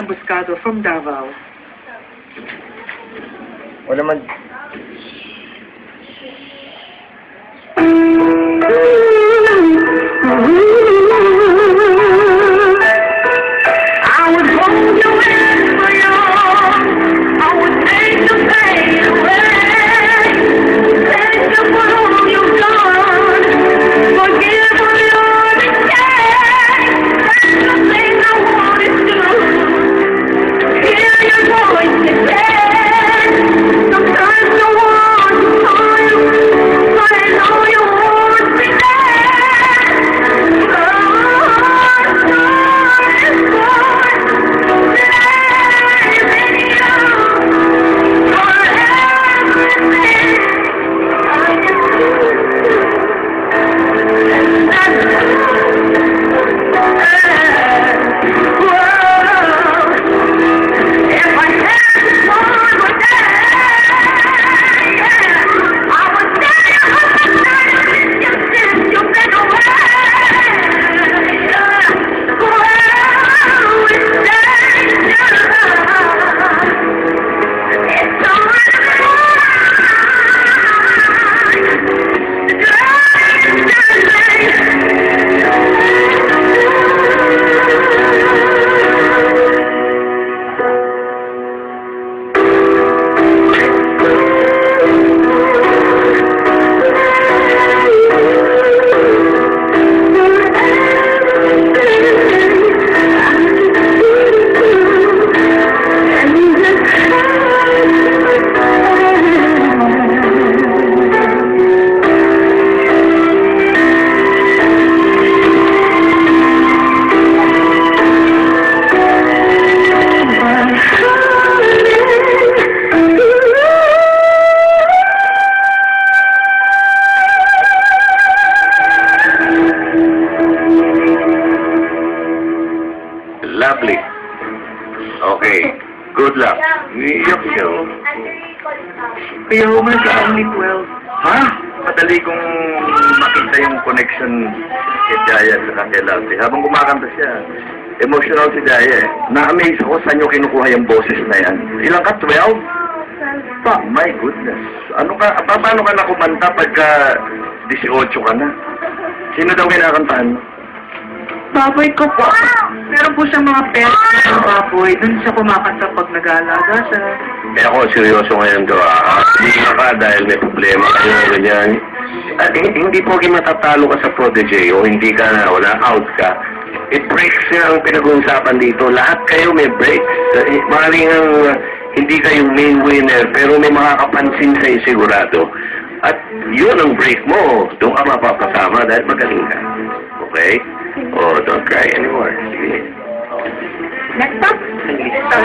Buscado from Davao. Wala man. I would hold you in for you. I would take the pain away. Thank you for all you've done. Forgive all your mistakes. That's the thing I wanted to. Hear your voice again. Sometimes I want to call you, but I know you won't be Lovely. Okay. Good luck. Iyak siya. Kaya human ka only 12. Ha? Madali kong makita yung connection kay Jaya sa kay Lovely. Habang kumakanta siya, emotional si Jaya eh. Na-amaze ako saan nyo kinukuha yung boses na yan. Ilang ka? 12? Pa, my goodness. Ano ka? Paano ka nakumanta pagka 18 ka na? Sino daw kinakantahan mo? Baboy ko po. Meron po siyang mga pets na baboy. Doon siya kumakanta pag nag-aalaga siya. Eh ako, seryoso ngayon to Hindi ka dahil may problema kayo ganyan. At hindi po kayo matatalo ka sa protege o hindi ka na, wala out ka. It breaks nga ang pinag-uusapan dito. Lahat kayo may breaks. Maaaring ang hindi kayo main winner pero may makakapansin sa sigurado. At yun ang break mo. Doon ka mapapasama dahil magaling ka. Okay? Oh, don't cry anymore. Sige. Next up.